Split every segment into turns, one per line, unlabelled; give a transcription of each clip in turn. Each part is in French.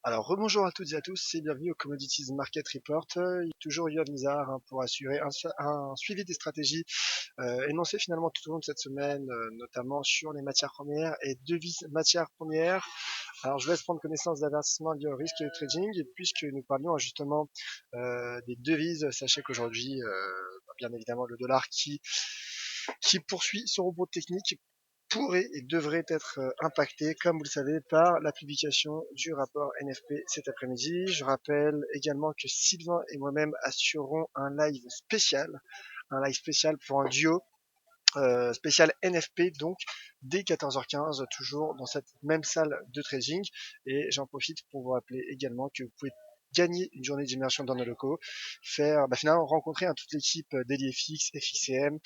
Alors, rebonjour à toutes et à tous et bienvenue au Commodities Market Report. Toujours Yoav Nizar pour assurer un suivi des stratégies énoncées finalement tout au long de cette semaine, notamment sur les matières premières et devises matières premières. Alors, je vous laisse prendre connaissance d'avertissement liés au risque de trading et puisque nous parlions justement des devises, sachez qu'aujourd'hui, bien évidemment, le dollar qui poursuit son rebond technique pourrait et devrait être impacté, comme vous le savez, par la publication du rapport NFP cet après-midi. Je rappelle également que Sylvain et moi-même assurerons un live spécial pour un duo spécial NFP, donc dès 14h15, toujours dans cette même salle de trading. Et j'en profite pour vous rappeler également que vous pouvez gagner une journée d'immersion dans nos locaux, faire finalement rencontrer toute l'équipe d'EliFX, FXCM,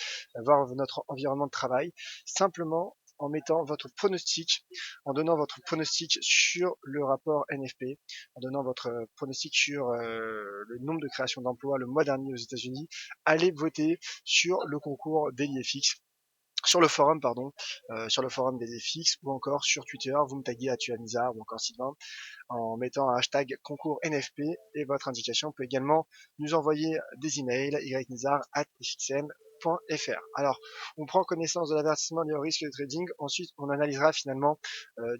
voir notre environnement de travail, simplement en mettant votre pronostic, en donnant votre pronostic sur le rapport NFP, en donnant votre pronostic sur le nombre de créations d'emplois le mois dernier aux États-Unis, allez voter sur le concours d'EliFX sur le forum, sur le forum des FX ou encore sur Twitter, vous me taguez à Tuanizar ou encore Sylvain en mettant un hashtag concours NFP et votre indication peut également nous envoyer des emails yrnizar@fxm.fr. Alors, on prend connaissance de l'avertissement lié au risque de trading. Ensuite, on analysera finalement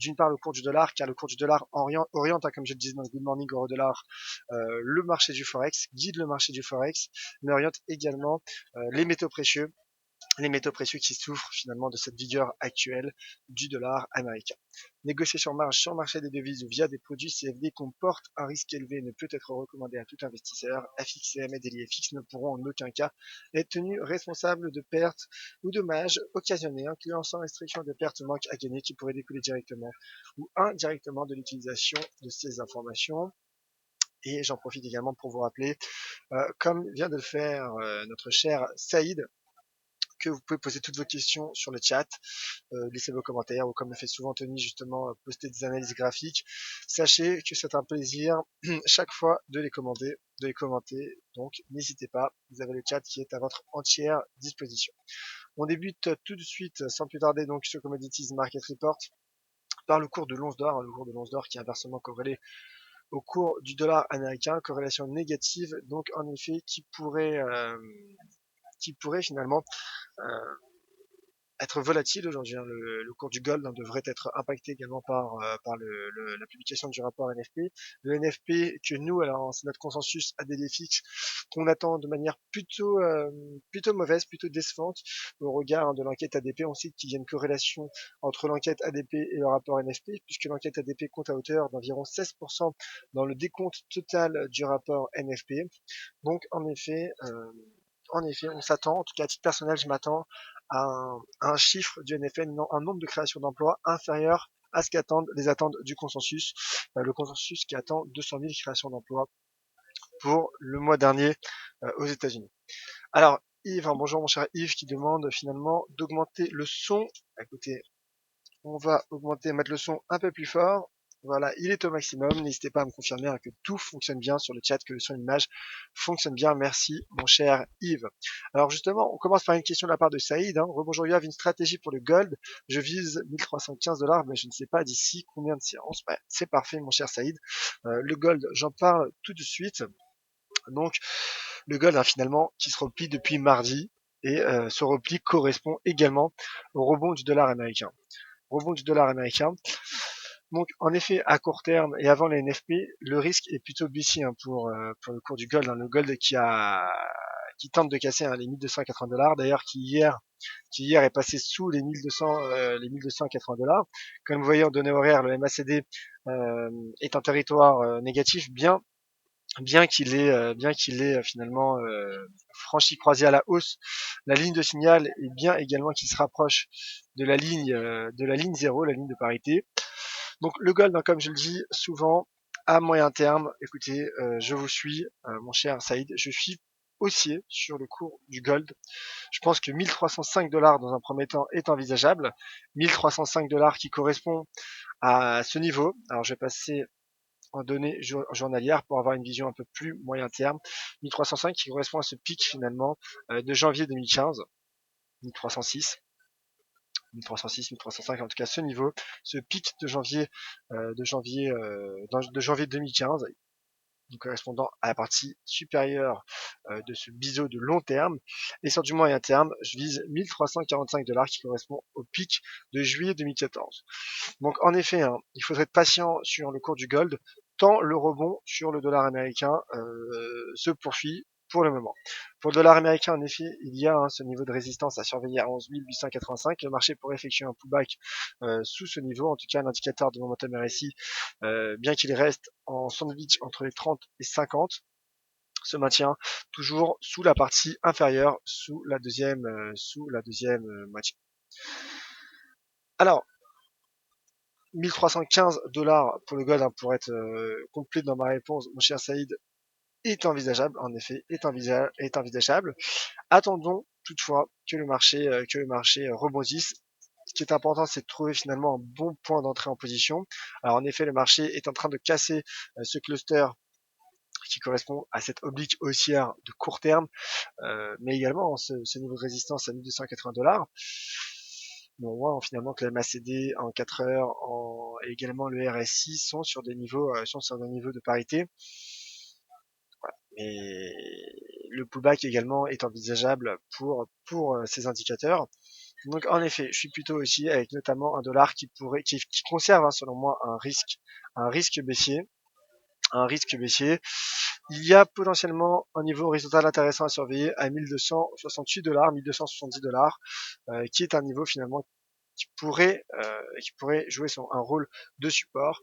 d'une part le cours du dollar, car le cours du dollar oriente, comme je le disais dans le Good Morning Euro Dollar, le marché du Forex, guide le marché du Forex, mais oriente également les métaux précieux qui souffrent finalement de cette vigueur actuelle du dollar américain. Négocier sur marge sur le marché des devises ou via des produits CFD comporte un risque élevé et ne peut être recommandé à tout investisseur. FXCM et DailyFX ne pourront en aucun cas être tenus responsables de pertes ou dommages occasionnés, incluant sans restriction des pertes ou manques à gagner qui pourraient découler directement ou indirectement de l'utilisation de ces informations. Et j'en profite également pour vous rappeler, comme vient de le faire notre cher Saïd, que vous pouvez poser toutes vos questions sur le chat, laisser vos commentaires ou comme le fait souvent Tony justement, poster des analyses graphiques. Sachez que c'est un plaisir chaque fois de les commenter. Donc n'hésitez pas, vous avez le chat qui est à votre entière disposition. On débute tout de suite sans plus tarder donc ce Commodities Market Report par le cours de l'once d'or, le cours de l'once d'or qui est inversement corrélé au cours du dollar américain, corrélation négative donc en effet qui pourrait finalement euh, être volatile aujourd'hui. Le cours du gold devrait être impacté également par la publication du rapport NFP. Le NFP que nous, alors c'est notre consensus ADDFX, qu'on attend de manière plutôt mauvaise, plutôt décevante au regard de l'enquête ADP. On sait qu'il y a une corrélation entre l'enquête ADP et le rapport NFP, puisque l'enquête ADP compte à hauteur d'environ 16% dans le décompte total du rapport NFP. Donc en effet, on s'attend, en tout cas à titre personnel, je m'attends à un chiffre du NFN, un nombre de créations d'emplois inférieur à ce qu'attendent les attentes du consensus. Le consensus qui attend 200 000 créations d'emplois pour le mois dernier aux États-Unis. Alors, Yves, bonjour mon cher Yves, qui demande finalement d'augmenter le son. Écoutez, on va mettre le son un peu plus fort. Voilà, il est au maximum. N'hésitez pas à me confirmer que tout fonctionne bien sur le chat, que le son et l'image fonctionnent bien. Merci, mon cher Yves. Alors justement, on commence par une question de la part de Saïd. Rebonjour Yves, une stratégie pour le gold. Je vise 1315 $, mais je ne sais pas d'ici combien de séances. Ouais, c'est parfait, mon cher Saïd. Le gold, j'en parle tout de suite. Donc, le gold, finalement, qui se replie depuis mardi. Et ce repli correspond également au rebond du dollar américain. Donc, en effet, à court terme et avant les NFP, le risque est plutôt baissier pour le cours du gold. Le gold qui tente de casser les 1280 $, d'ailleurs qui hier est passé sous les 1280 $. Comme vous voyez en données horaires, le MACD est en territoire négatif, bien qu'il ait finalement franchi croisé à la hausse la ligne de signal et bien également qu'il se rapproche de la ligne 0, la ligne de parité. Donc le gold, comme je le dis souvent, à moyen terme, écoutez, je vous suis, mon cher Saïd, je suis haussier sur le cours du gold. Je pense que 1305 $ dans un premier temps est envisageable. 1305 $ qui correspond à ce niveau. Alors je vais passer en données journalières pour avoir une vision un peu plus moyen terme. 1305 qui correspond à ce pic finalement de janvier 2015, 1306. 1306, 1305, en tout cas ce niveau, ce pic de janvier, de janvier 2015, donc correspondant à la partie supérieure de ce biseau de long terme. Et sur du moyen terme, je vise 1345 $ qui correspond au pic de juillet 2014. Donc en effet, hein, il faudrait être patient sur le cours du gold, tant le rebond sur le dollar américain se poursuit pour le moment. Pour le dollar américain, en effet, il y a ce niveau de résistance à surveiller à 11 885. Le marché pourrait effectuer un pullback sous ce niveau. En tout cas, l'indicateur de momentum RSI, bien qu'il reste en sandwich entre les 30 et 50, se maintient toujours sous la partie inférieure, sous la deuxième moitié. Alors, 1315 $ pour le gold, hein, pour être complet dans ma réponse, mon cher Saïd, est envisageable, en effet, est envisageable. Attendons toutefois que le marché rebondisse. Ce qui est important, c'est de trouver finalement un bon point d'entrée en position. Alors en effet, le marché est en train de casser ce cluster qui correspond à cette oblique haussière de court terme, mais également ce niveau de résistance à 1280 $. Mais on voit finalement que la MACD en 4 heures et également le RSI sont sur des niveaux de parité. Voilà. Mais le pullback également est envisageable pour ces indicateurs. Donc en effet, je suis plutôt aussi avec notamment un dollar qui conserve, hein, selon moi, un risque baissier. Il y a potentiellement un niveau horizontal intéressant à surveiller à 1268 $, 1270 $, qui est un niveau finalement qui pourrait jouer un rôle de support.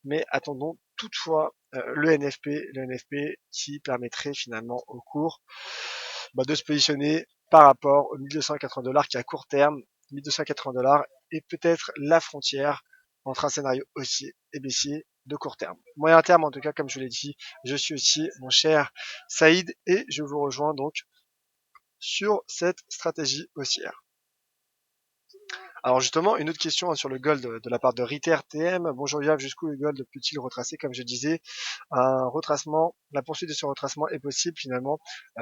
Mais attendons toutefois le NFP qui permettrait finalement au cours de se positionner par rapport aux 1280 $ qui à court terme, 1280 $ est peut-être la frontière entre un scénario haussier et baissier de court terme. Moyen terme, en tout cas, comme je l'ai dit, je suis aussi mon cher Saïd et je vous rejoins donc sur cette stratégie haussière. Alors justement, une autre question, hein, sur le gold de la part de Ritter TM. Bonjour Yav, jusqu'où le gold peut-il retracer? Comme je disais, la poursuite de ce retracement est possible finalement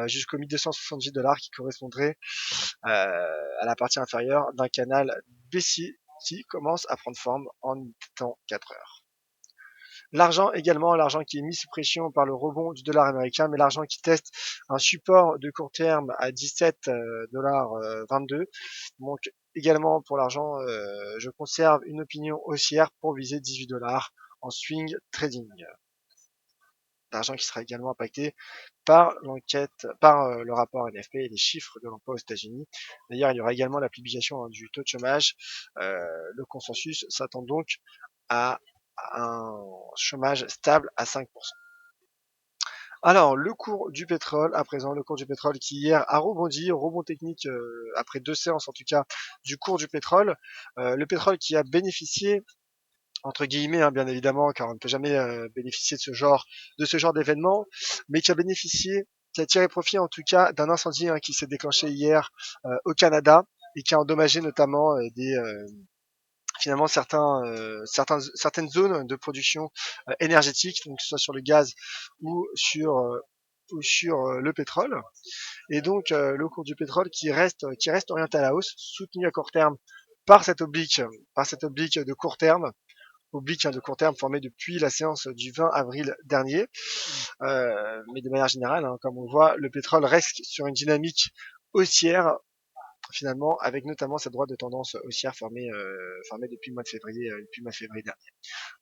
jusqu'aux 1270 $ qui correspondrait à la partie inférieure d'un canal baissier qui commence à prendre forme en temps 4 heures. L'argent également, l'argent qui est mis sous pression par le rebond du dollar américain, mais l'argent qui teste un support de court terme à 17,22 $. Donc également pour l'argent, je conserve une opinion haussière pour viser 18 $ en swing trading. L'argent qui sera également impacté par le rapport NFP et les chiffres de l'emploi aux États-Unis. D'ailleurs, il y aura également la publication du taux de chômage. Le consensus s'attend donc à un chômage stable à 5%. Alors, le cours du pétrole, à présent, le cours du pétrole qui hier a rebondi, rebond technique après 2 séances en tout cas du cours du pétrole. Le pétrole qui a bénéficié, entre guillemets, hein, bien évidemment, car on ne peut jamais bénéficier de ce genre d'événement, mais qui a tiré profit en tout cas d'un incendie, hein, qui s'est déclenché hier au Canada et qui a endommagé notamment finalement certaines zones de production énergétique, donc que ce soit sur le gaz ou sur le pétrole. Et donc le cours du pétrole qui reste orienté à la hausse, soutenu à court terme par cette oblique de court terme, formée depuis la séance du 20 avril dernier. Mais de manière générale, hein, comme on voit, le pétrole reste sur une dynamique haussière finalement, avec notamment cette droite de tendance haussière formée depuis le mois de février, dernier.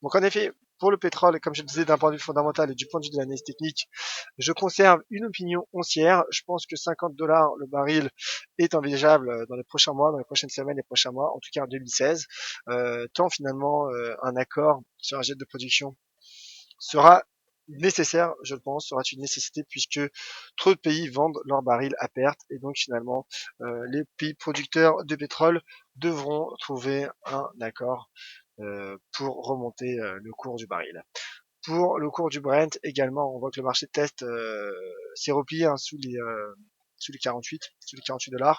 Donc en effet, pour le pétrole, comme je le disais, d'un point de vue fondamental et du point de vue de l'analyse technique, je conserve une opinion haussière. Je pense que 50 $ le baril est envisageable dans les prochains mois, dans les prochaines semaines, les prochains mois, en tout cas en 2016, tant finalement un accord sur un jet de production sera nécessaire, je pense, sera une nécessité puisque trop de pays vendent leurs barils à perte et donc finalement les pays producteurs de pétrole devront trouver un accord pour remonter le cours du baril. Pour le cours du Brent également, on voit que le marché teste s'est replié, hein, sous les 48 $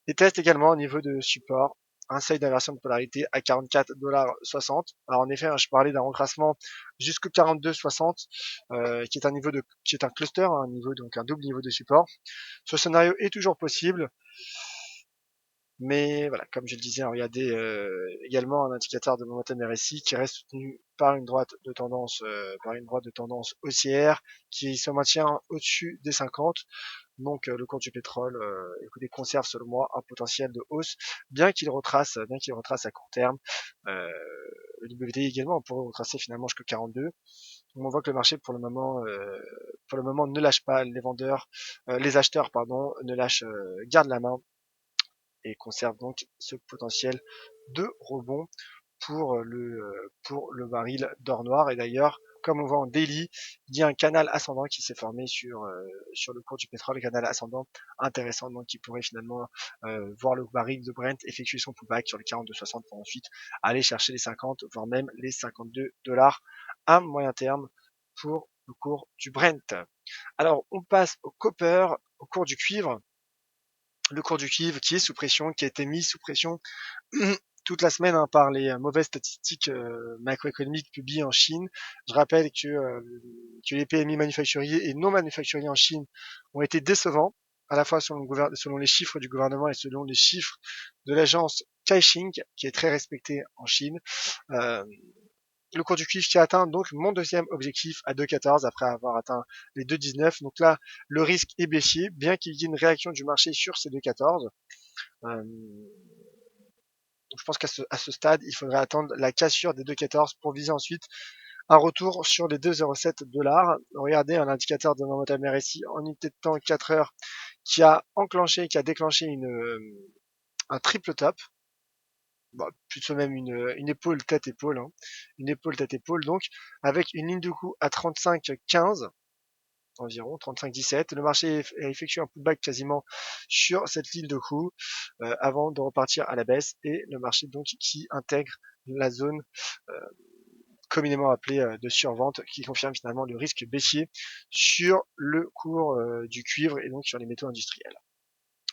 et teste également au niveau de support un seuil d'inversion de polarité à 44,60 $. Alors en effet, hein, je parlais d'un retracement jusqu'au 42,60 qui est un cluster, donc un double niveau de support. Ce scénario est toujours possible, Mais voilà, comme je le disais, regardez également un indicateur de momentum RSI qui reste soutenu par une droite de tendance, haussière qui se maintient au-dessus des 50. Donc le cours du pétrole, écoutez, conserve selon moi un potentiel de hausse, bien qu'il retrace à court terme. Le WTI également, on pourrait retracer finalement jusqu'à 42. Donc on voit que le marché pour le moment ne lâche pas, les acheteurs pardon, ne lâchent, gardent la main et conserve donc ce potentiel de rebond pour le baril d'or noir. Et d'ailleurs, comme on voit en daily, il y a un canal ascendant qui s'est formé sur le cours du pétrole, un canal ascendant intéressant, donc qui pourrait finalement voir le baril de Brent effectuer son pullback sur les 42,60 pour ensuite aller chercher les 50, voire même les 52 dollars à moyen terme pour le cours du Brent. Alors, on passe au copper, au cours du cuivre. Le cours du cuivre qui est sous pression, qui a été mis sous pression toute la semaine par les mauvaises statistiques macroéconomiques publiées en Chine. Je rappelle que les PMI manufacturiers et non manufacturiers en Chine ont été décevants, à la fois selon les chiffres du gouvernement et selon les chiffres de l'agence Caixin, qui est très respectée en Chine. Euh, le cours du cuivre qui a atteint donc mon deuxième objectif à 2,14 après avoir atteint les 2,19. Donc là, le risque est baissier, bien qu'il y ait une réaction du marché sur ces 2,14. Euh, je pense à ce stade, il faudrait attendre la cassure des 2,14 pour viser ensuite un retour sur les 2,07 dollars. Regardez un indicateur de momentum RSI en unité de temps 4 heures qui a déclenché un triple top. Bah, plutôt même une épaule tête épaule, hein. Une épaule tête épaule donc avec une ligne de coup à 35,15 environ 35,17. Le marché a effectué un pullback quasiment sur cette ligne de coup avant de repartir à la baisse et le marché donc qui intègre la zone euh, communément appelée de survente qui confirme finalement le risque baissier sur le cours du cuivre et donc sur les métaux industriels.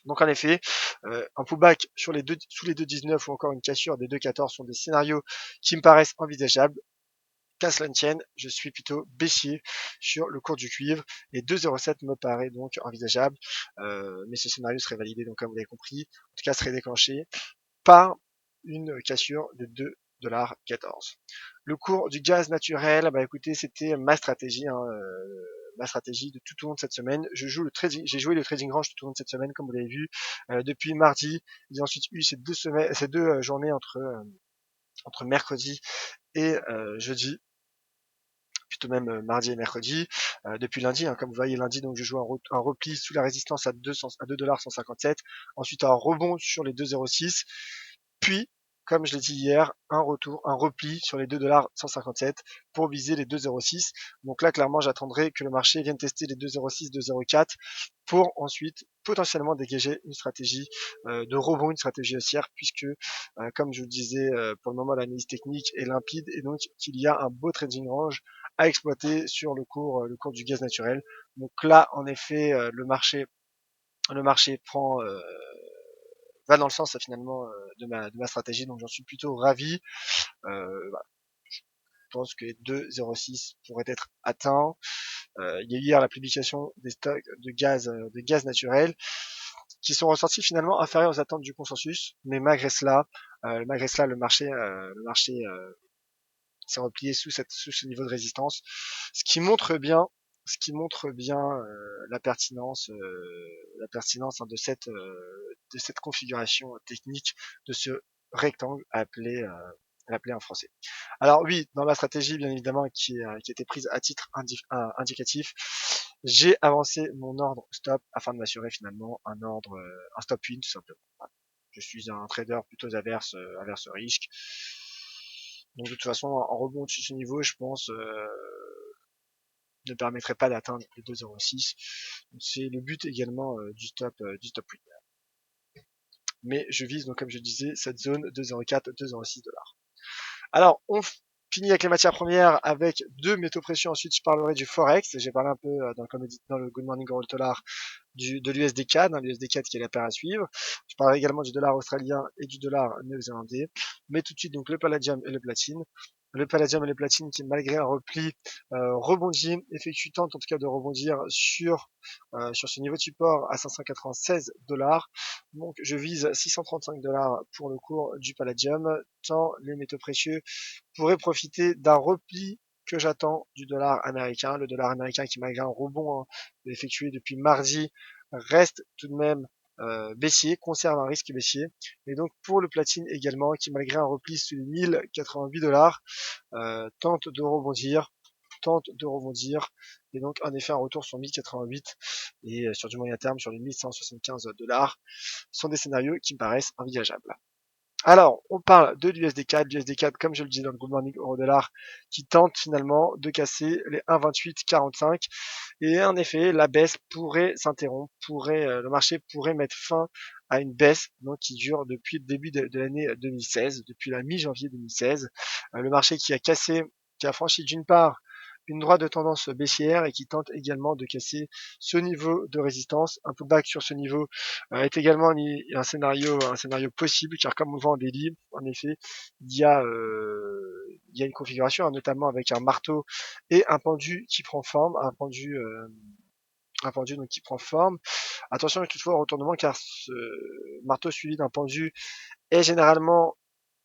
Donc en effet, un pullback sous les 2,19 ou encore une cassure des 2,14 sont des scénarios qui me paraissent envisageables. Qu'à cela ne tienne, je suis plutôt baissier sur le cours du cuivre et 2,07 me paraît donc envisageable, mais ce scénario serait validé donc comme vous l'avez compris, en tout cas serait déclenché par une cassure de 2,14 $. Le cours du gaz naturel, bah écoutez, c'était ma stratégie de tout au long de cette semaine. J'ai joué le trading range tout au long de cette semaine, comme vous l'avez vu, depuis mardi. J'ai ensuite eu ces deux journées entre mercredi et jeudi, plutôt même mardi et mercredi. Depuis lundi, hein, comme vous voyez lundi, donc je joue un repli sous la résistance à 2,157 $, ensuite un rebond sur les 2,06, puis comme je l'ai dit hier, un repli sur les 2,157 $ pour viser les 2,06. Donc là, clairement, j'attendrai que le marché vienne tester les 2,06, 2,04 pour ensuite potentiellement dégager une stratégie de rebond, une stratégie haussière, puisque, comme je vous le disais, pour le moment, l'analyse technique est limpide et donc qu'il y a un beau trading range à exploiter sur le cours du gaz naturel. Donc là, en effet, le marché va dans le sens finalement de ma stratégie, donc j'en suis plutôt ravi. Voilà. Je pense que les 2,06 pourraient être atteints. Il y a eu hier la publication des stocks de gaz naturel qui sont ressortis finalement inférieurs aux attentes du consensus, mais malgré cela, le marché s'est replié sous ce niveau de résistance, ce qui montre bien, la pertinence hein, de cette configuration technique de ce rectangle appelé en français. Alors oui, dans ma stratégie, bien évidemment, qui a été prise à titre indicatif, j'ai avancé mon ordre stop afin de m'assurer finalement un stop win tout simplement. Voilà. Je suis un trader plutôt averse risque. Donc de toute façon, en rebond de ce niveau, je pense, ne permettrait pas d'atteindre les 2,06. C'est le but également du stop win. Mais je vise donc comme je disais cette zone 2,04, 2,06 $. Alors on finit avec les matières premières avec deux métaux précieux. Ensuite je parlerai du forex. J'ai parlé un peu dans le Good Morning Gold Dollar de l'USD CAD, hein, l'USD CAD qui est la paire à suivre. Je parlerai également du dollar australien et du dollar néo-zélandais. Mais tout de suite donc le palladium et le platine. le palladium et le platine qui, malgré un repli, rebondit, effectue tente en tout cas de rebondir sur ce niveau de support à 596 $. Donc je vise 635 $ pour le cours du palladium, tant les métaux précieux pourraient profiter d'un repli que j'attends du dollar américain. Le dollar américain qui, malgré un rebond effectué depuis mardi, reste tout de même baissier, conserve un risque baissier. Et donc pour le platine également, qui malgré un repli sous les 1088 $, tente de rebondir, et donc en effet un retour sur 1088 et sur du moyen terme sur les 1175 $, sont des scénarios qui me paraissent envisageables. Alors, on parle de l'USD4, comme je le dis dans le Good Morning Euro-Dollar, qui tente finalement de casser les 1,2845. Et en effet, la baisse pourrait s'interrompre, le marché pourrait mettre fin à une baisse donc qui dure depuis le début de l'année 2016, depuis la mi-janvier 2016. Le marché qui a franchi d'une part une droite de tendance baissière et qui tente également de casser ce niveau de résistance. Un pullback sur ce niveau est également un scénario possible, car comme on voit en daily, en effet, il y a une configuration, notamment avec un marteau et un pendu qui prend forme, un pendu donc qui prend forme. Attention toutefois au retournement, car ce marteau suivi d'un pendu est généralement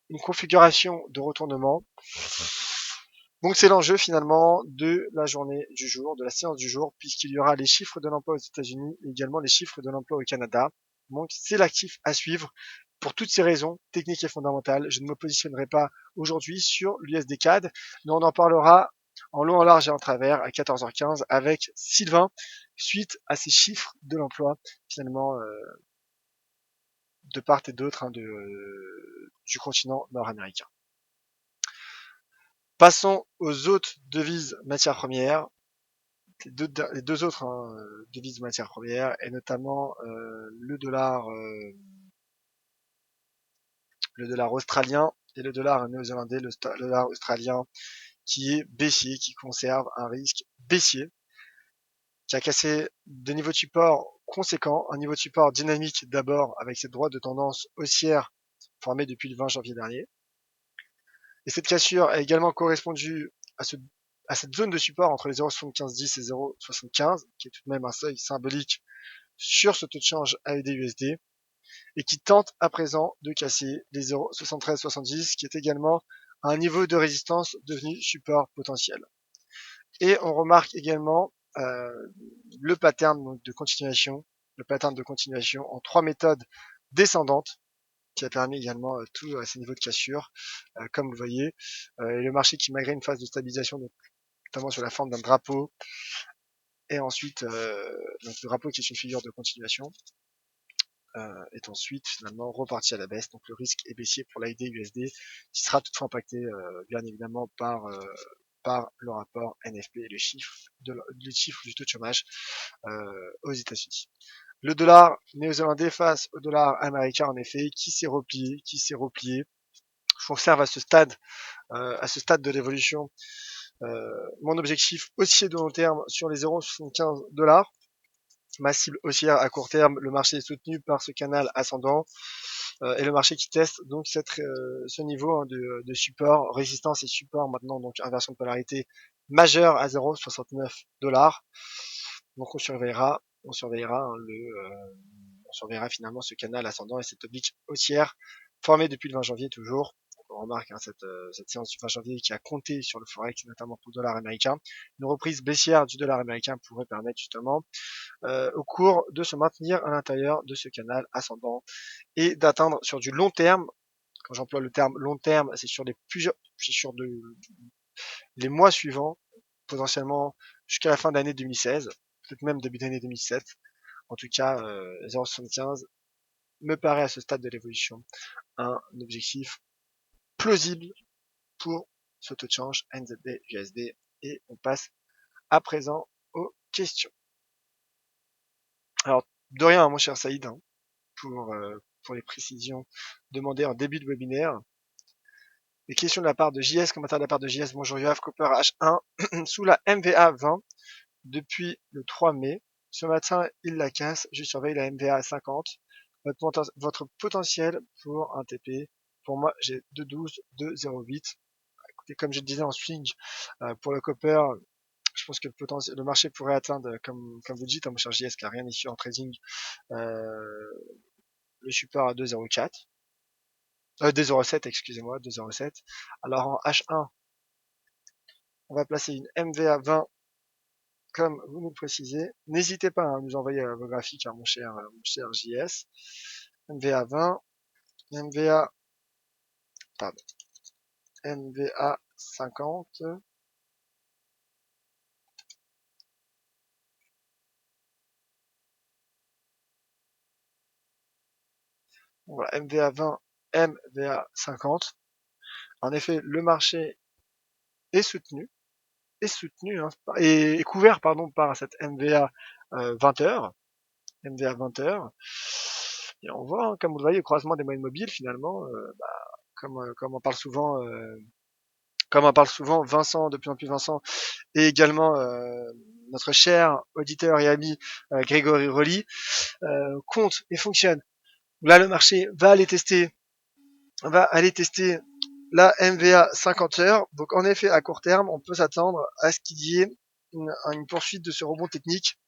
une configuration de retournement. Donc c'est l'enjeu finalement de la journée du jour, de la séance du jour, puisqu'il y aura les chiffres de l'emploi aux États-Unis et également les chiffres de l'emploi au Canada. Donc c'est l'actif à suivre. Pour toutes ces raisons techniques et fondamentales, je ne me positionnerai pas aujourd'hui sur l'USD CAD, mais on en parlera en long, en large et en travers à 14h15 avec Sylvain, suite à ces chiffres de l'emploi finalement de part et d'autre du continent nord-américain. Passons aux autres devises matières premières. Les deux autres devises matières premières, et notamment le dollar australien et le dollar néo-zélandais. Le dollar australien qui est baissier, qui conserve un risque baissier, qui a cassé des niveaux de support conséquents, un niveau de support dynamique d'abord avec cette droite de tendance haussière formée depuis le 20 janvier dernier. Et cette cassure a également correspondu à cette zone de support entre les 0,7510 et 0,75, qui est tout de même un seuil symbolique sur ce taux de change AED-USD, et qui tente à présent de casser les 0,7370, qui est également un niveau de résistance devenu support potentiel. Et on remarque également le pattern de continuation en trois méthodes descendantes, qui a permis également tout à ces niveaux de cassure, comme vous voyez, et le marché qui, malgré une phase de stabilisation, notamment sur la forme d'un drapeau, et ensuite donc le drapeau qui est une figure de continuation, est ensuite finalement reparti à la baisse. Donc le risque est baissier pour l'AED-USD, qui sera toutefois impacté bien évidemment par le rapport NFP et les chiffres du taux de chômage aux États-Unis. Le dollar néo-zélandais face au dollar américain, en effet, qui s'est replié. Je conserve à ce stade de l'évolution mon objectif haussier de long terme sur les 0,75 $. Ma cible haussière à court terme, le marché est soutenu par ce canal ascendant et le marché qui teste donc ce niveau de support, résistance et support maintenant, donc inversion de polarité majeure à 0,69 $. Donc on surveillera finalement ce canal ascendant et cette oblique haussière formée depuis le 20 janvier toujours. On remarque cette séance du 20 janvier qui a compté sur le forex, notamment pour le dollar américain. Une reprise baissière du dollar américain pourrait permettre justement au cours de se maintenir à l'intérieur de ce canal ascendant et d'atteindre sur du long terme. Quand j'emploie le terme long terme, c'est sur les mois suivants, potentiellement jusqu'à la fin d'année 2016, peut-être même début d'année 2017. En tout cas, 0,75 me paraît à ce stade de l'évolution un objectif plausible pour ce taux de change NZD-USD. Et on passe à présent aux questions. Alors, de rien, mon cher Saïd, pour les précisions demandées en début de webinaire. Les questions de la part de JS, commentaire de la part de JS. Bonjour Yoav, Copper H1 sous la MVA 20 depuis le 3 mai. Ce matin, il la casse. Je surveille la MVA 50. Votre potentiel pour un TP. Pour moi, j'ai 2,12, 2,08. Écoutez, et comme je le disais en swing, pour le copper, je pense que le marché pourrait atteindre, comme vous dites, mon cher JS, car rien n'est sûr en trading, le support à 2,04. 2,07, excusez-moi, 2,07. Alors en H1, on va placer une MVA 20 comme vous nous le précisez. N'hésitez pas à nous envoyer vos graphiques, mon cher JS. MVA 20, MVA, pardon, MVA 50. Voilà, MVA 20, MVA 50. En effet, le marché est soutenu, hein, est couvert pardon, par cette MVA 20 heures. MVA 20 heures. Et on voit, hein, comme vous le voyez, le croisement des moyennes mobiles, finalement, comme on parle souvent, Vincent, de plus en plus Vincent, et également notre cher auditeur et ami Grégory Rolly, compte et fonctionne. Là, le marché va aller tester la MVA 50 heures. Donc, en effet, à court terme, on peut s'attendre à ce qu'il y ait une poursuite de ce rebond technique,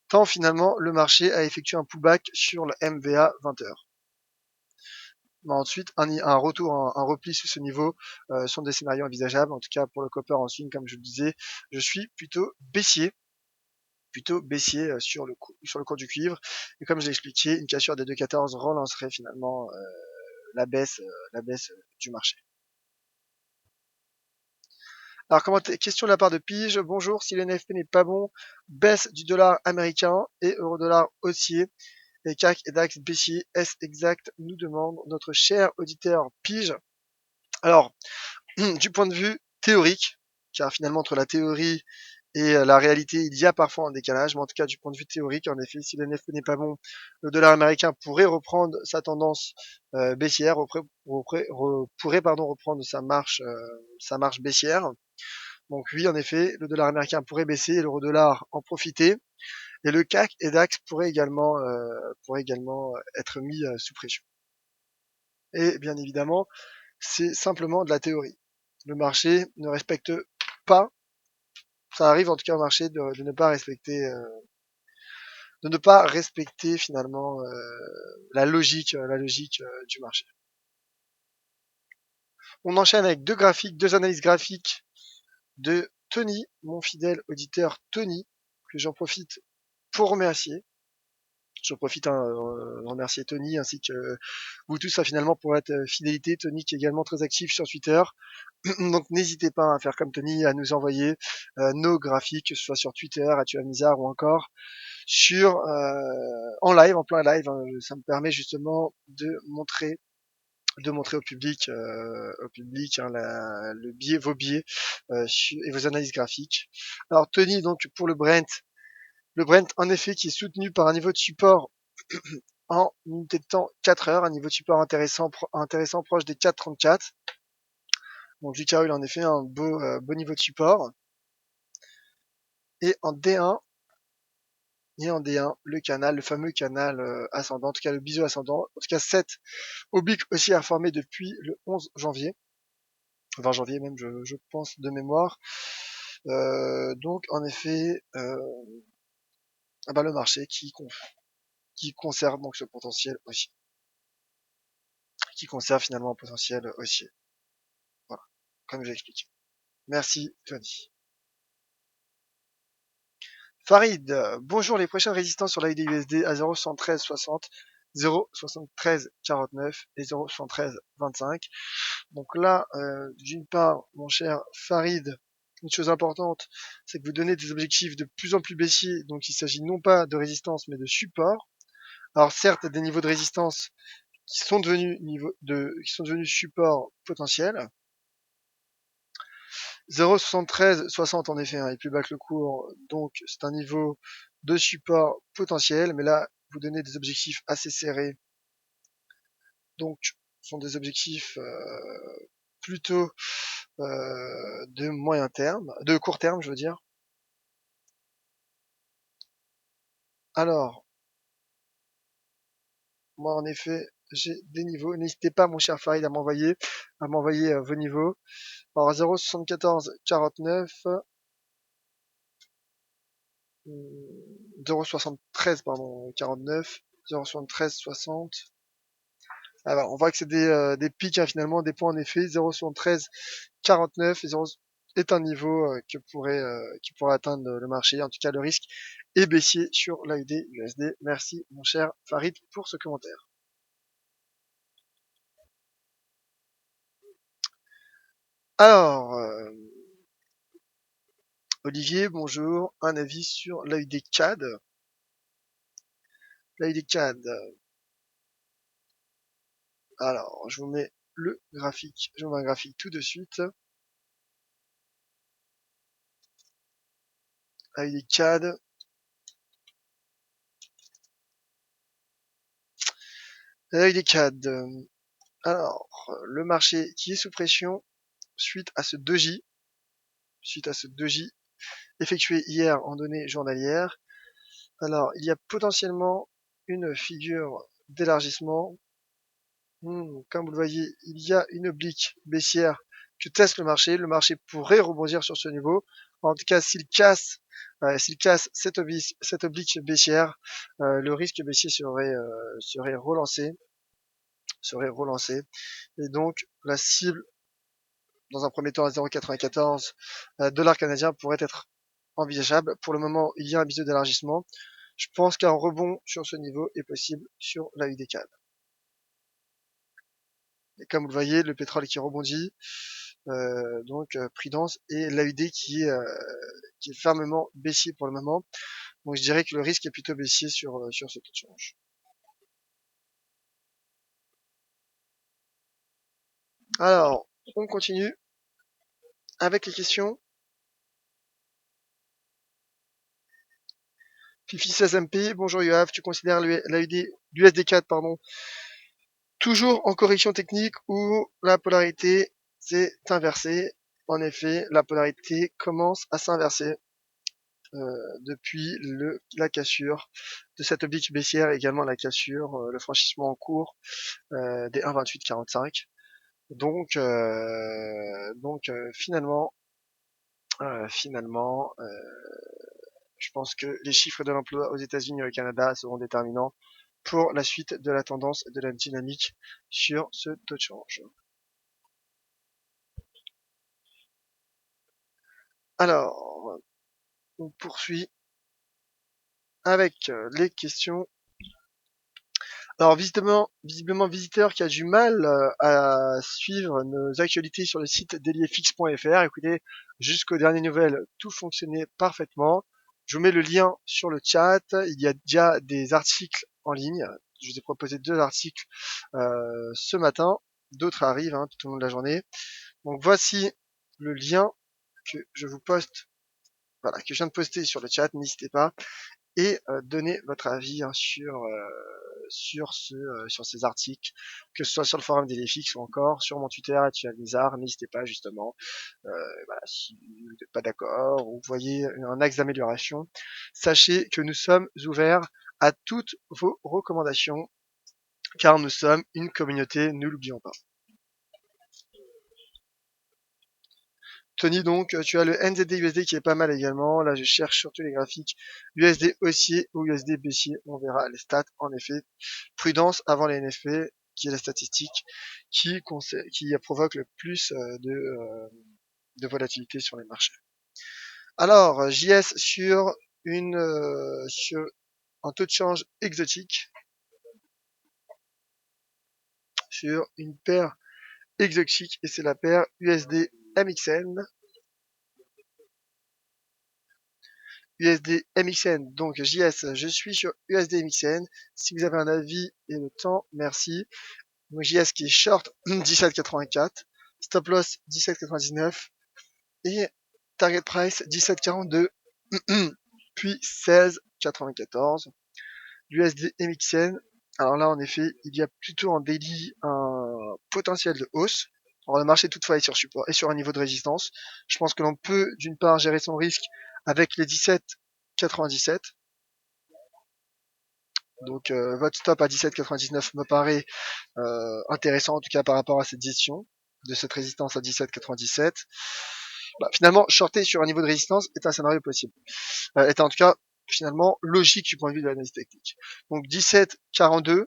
tant finalement le marché a effectué un pullback sur le MVA 20 heures. Mais ensuite, un retour, un repli sous ce niveau sont des scénarios envisageables. En tout cas, pour le copper en swing, comme je le disais, je suis plutôt baissier sur le cours du cuivre. Et comme je l'ai expliqué, une cassure des 2,14 relancerait finalement la baisse du marché. Alors, question de la part de Pige. Bonjour, si le NFP n'est pas bon, baisse du dollar américain et euro-dollar haussier et CAC et DAX baissier. Est-ce exact? Nous demande notre cher auditeur Pige. Alors, du point de vue théorique, car finalement entre la théorie et la réalité, il y a parfois un décalage, mais en tout cas du point de vue théorique, en effet, si le NFP n'est pas bon, le dollar américain pourrait reprendre sa tendance baissière, pourrait reprendre sa marche baissière. Donc oui, en effet, le dollar américain pourrait baisser, et l'euro-dollar en profiter, et le CAC et DAX pourraient également être mis sous pression. Et bien évidemment, c'est simplement de la théorie. Le marché ne respecte pas, ça arrive en tout cas au marché de ne pas respecter finalement la logique du marché. On enchaîne avec deux analyses graphiques de Tony, mon fidèle auditeur Tony, que j'en profite pour remercier. J'en profite de remercier Tony ainsi que vous tous finalement pour votre fidélité. Tony qui est également très actif sur Twitter. Donc n'hésitez pas à faire comme Tony, à nous envoyer nos graphiques, que ce soit sur Twitter, à Tuamizar ou encore en live, en plein live. Hein. Ça me permet justement de montrer au public, hein, vos biais et vos analyses graphiques. Alors Tony, donc pour le Brent en effet qui est soutenu par un niveau de support en unité de temps 4 heures, un niveau de support intéressant proche des 4,34. Donc JKO il a en effet un beau niveau de support. Et en D1, le fameux canal ascendant, en tout cas le biseau ascendant, en tout cas 7 obliques aussi à former depuis le 11 janvier, 20 janvier même je pense de mémoire. Donc en effet, le marché qui conserve donc ce potentiel haussier, qui conserve finalement un potentiel haussier. Voilà, comme j'ai expliqué. Merci Tony. Farid, bonjour, les prochaines résistances sur l'AID-USD à 0,7360, 0,7349 et 0,7325. Donc là, d'une part, mon cher Farid, une chose importante, c'est que vous donnez des objectifs de plus en plus baissiers, donc il s'agit non pas de résistance mais de support. Alors certes, des niveaux de résistance qui sont devenus support potentiel. 0,7360 en effet, hein, est plus bas que le cours, donc c'est un niveau de support potentiel, mais là, vous donnez des objectifs assez serrés, donc ce sont des objectifs plutôt de court terme, je veux dire. Alors, moi en effet, j'ai des niveaux. N'hésitez pas, mon cher Farid, à m'envoyer vos niveaux. Alors 0,7449, 0,73 pardon, 49, 0,73 60. Alors, on voit que c'est des pics, hein, finalement, des points en effet. 0,73 49 et 0 est un niveau qui pourrait atteindre le marché. En tout cas, le risque est baissier sur l'AUD USD. Merci, mon cher Farid, pour ce commentaire. Alors, Olivier, bonjour. Un avis sur l'AUD CAD. L'AUD CAD. Alors, je vous mets le graphique. Je vous mets un graphique tout de suite. AUD CAD. L'AUD CAD. Alors, le marché qui est sous pression suite à ce doji effectué hier en données journalières. Alors, il y a potentiellement une figure d'élargissement. Comme vous le voyez, il y a une oblique baissière que teste le marché. Le marché pourrait rebondir sur ce niveau. En tout cas, s'il casse cette oblique baissière, le risque baissier serait relancé. Et donc, la cible, dans un premier temps à 0,94 $ canadien, pourrait être envisageable. Pour le moment, il y a un biseau d'élargissement. Je pense qu'un rebond sur ce niveau est possible sur la UDCAD. Et comme vous le voyez, le pétrole qui rebondit, donc prudence, et l'AUD qui est fermement baissier pour le moment. Donc je dirais que le risque est plutôt baissier sur ce taux de change. Alors, on continue avec les questions. Fifi16MP, bonjour Yoav, tu considères l'USD4 toujours en correction technique ou la polarité s'est inversée? En effet, la polarité commence à s'inverser depuis la cassure de cette oblique baissière et également la cassure, le franchissement en cours des 1,2845. Donc finalement, je pense que les chiffres de l'emploi aux États-Unis et au Canada seront déterminants pour la suite de la tendance de la dynamique sur ce taux de change. Alors, on poursuit avec les questions. Alors, visiblement visiteur qui a du mal à suivre nos actualités sur le site dailyfx.fr. Écoutez, jusqu'aux dernières nouvelles, tout fonctionnait parfaitement. Je vous mets le lien sur le chat. Il y a déjà des articles en ligne. Je vous ai proposé 2 articles ce matin. D'autres arrivent tout au long de la journée. Donc voici le lien que je vous poste, voilà, que je viens de poster sur le chat. N'hésitez pas et donnez votre avis sur ces articles, que ce soit sur le forum d'Elefix ou encore sur mon Twitter @bizarre. N'hésitez pas justement, voilà, si vous n'êtes pas d'accord ou vous voyez un axe d'amélioration, sachez que nous sommes ouverts à toutes vos recommandations, car nous sommes une communauté, ne l'oublions pas. Tony, donc, tu as le NZD USD qui est pas mal également. Là, je cherche surtout les graphiques USD haussier ou USD baissier. On verra les stats. En effet, prudence avant les NFP, qui est la statistique qui provoque le plus de volatilité sur les marchés. Alors, JS sur un taux de change exotique, sur une paire exotique, et c'est la paire USD MXN. USD MXN, donc JS, je suis sur USD MXN. Si vous avez un avis et le temps, merci. Donc JS qui est short 17,84, stop loss 17,99 et target price 17,42, puis 16,94. USD MXN, alors là en effet, il y a plutôt en daily un potentiel de hausse. Alors le marché toutefois est sur support et sur un niveau de résistance. Je pense que l'on peut d'une part gérer son risque avec les 17,97 Donc votre stop à 17,99 me paraît intéressant, en tout cas par rapport à cette gestion de cette résistance à 17,97. Finalement, shorter sur un niveau de résistance est un scénario possible. Est en tout cas finalement logique du point de vue de l'analyse technique. Donc 17,42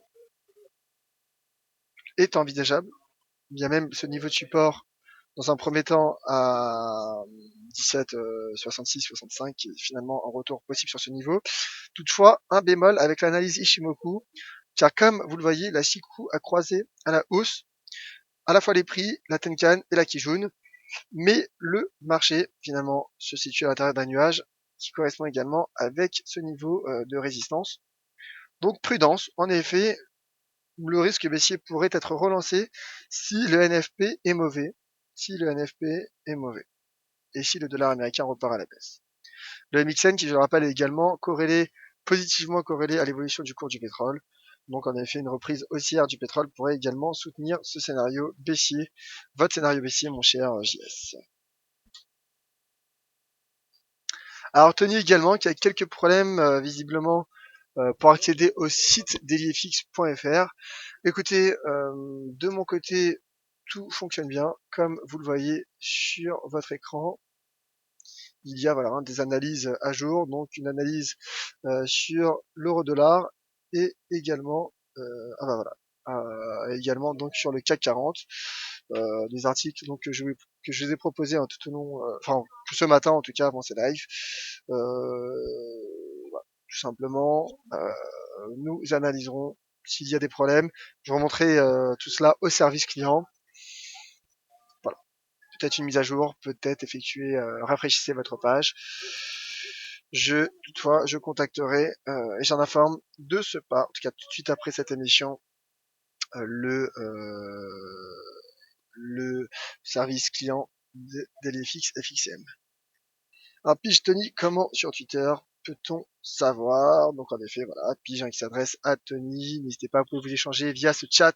est envisageable. Il y a même ce niveau de support dans un premier temps à 17,66-65 qui est finalement un retour possible sur ce niveau. Toutefois, un bémol avec l'analyse Ishimoku, car comme vous le voyez, la Chikou a croisé à la hausse à la fois les prix, la Tenkan et la Kijun, mais le marché finalement se situe à l'intérieur d'un nuage qui correspond également avec ce niveau de résistance. Donc prudence, en effet, le risque baissier pourrait être relancé si le NFP est mauvais, et si le dollar américain repart à la baisse. Le MXN, qui je le rappelle est également positivement corrélé à l'évolution du cours du pétrole. Donc en effet, une reprise haussière du pétrole pourrait également soutenir ce scénario baissier, votre scénario baissier, mon cher JS. Alors Tony également, qui a quelques problèmes visiblement pour accéder au site dailyfx.fr. Écoutez, de mon côté, tout fonctionne bien, comme vous le voyez sur votre écran. Il y a des analyses à jour, donc une analyse sur l'euro-dollar et également également donc sur le CAC 40, des articles donc que je vous ai proposés tout au long, tout ce matin en tout cas avant ces lives. Tout simplement, nous analyserons s'il y a des problèmes. Je remonterai tout cela au service client. Voilà. Peut-être une mise à jour, peut-être effectuer, rafraîchissez votre page. Toutefois, je contacterai et j'en informe de ce pas, en tout cas tout de suite après cette émission, le service client de Dailyfx FXM. Un pige Tony, comment sur Twitter peut-on savoir? Donc en effet, voilà, pige qui s'adresse à Tony. N'hésitez pas, vous pouvez vous échanger via ce chat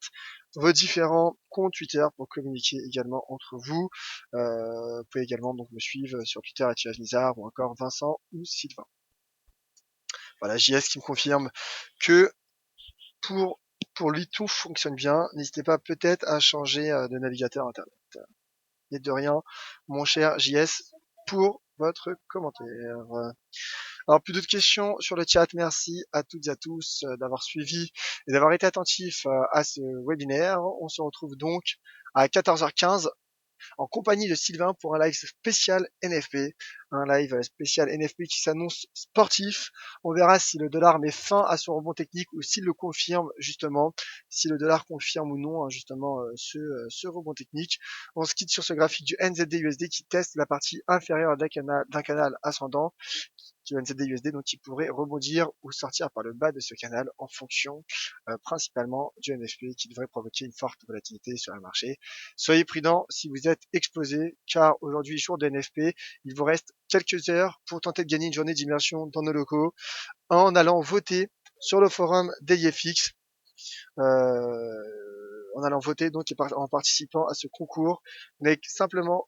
vos différents comptes Twitter pour communiquer également entre vous. Vous pouvez également donc me suivre sur Twitter @Nizar ou encore Vincent ou Sylvain. Voilà, JS qui me confirme que pour lui tout fonctionne bien. N'hésitez pas peut-être à changer de navigateur internet. Et de rien, mon cher JS, pour votre commentaire. Alors, plus d'autres questions sur le chat. Merci à toutes et à tous d'avoir suivi et d'avoir été attentifs à ce webinaire. On se retrouve donc à 14h15 en compagnie de Sylvain pour un live spécial NFP. Un live spécial NFP qui s'annonce sportif. On verra si le dollar met fin à son rebond technique ou s'il le confirme justement, si le dollar confirme ou non justement ce rebond technique. On se quitte sur ce graphique du NZD-USD qui teste la partie inférieure d'un canal ascendant, qui est NZD-USD, donc qui pourrait rebondir ou sortir par le bas de ce canal en fonction principalement du NFP qui devrait provoquer une forte volatilité sur le marché. Soyez prudents si vous êtes exposé, car aujourd'hui, jour de NFP, il vous reste quelques heures pour tenter de gagner une journée d'immersion dans nos locaux en allant voter sur le forum DailyFX. En allant voter donc en participant à ce concours. Vous allez simplement,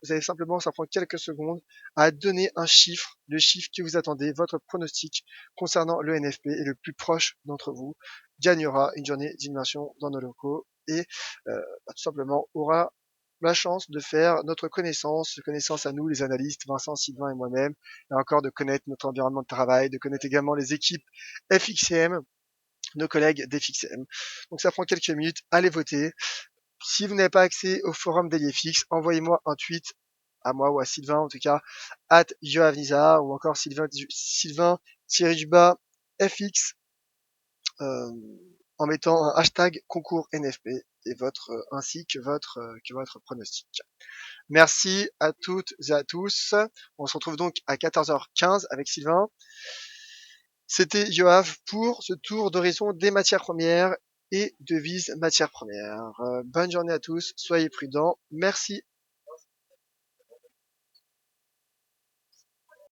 ça prend quelques secondes, à donner un chiffre, le chiffre que vous attendez, votre pronostic concernant le NFP, et le plus proche d'entre vous gagnera une journée d'immersion dans nos locaux et tout simplement aura la chance de faire notre connaissance à nous, les analystes, Vincent, Sylvain et moi-même, et encore de connaître notre environnement de travail, de connaître également les équipes FXCM, nos collègues d'FXM. Donc ça prend quelques minutes, allez voter. Si vous n'avez pas accès au forum DailyFX, envoyez-moi un tweet à moi ou à Sylvain, en tout cas, @yoavnizar ou encore Sylvain FX, en mettant un hashtag concours NFP et ainsi que votre pronostic. Merci à toutes et à tous. On se retrouve donc à 14h15 avec Sylvain. C'était Yoav pour ce tour d'horizon des matières premières et devises matières premières. Bonne journée à tous, soyez prudents. Merci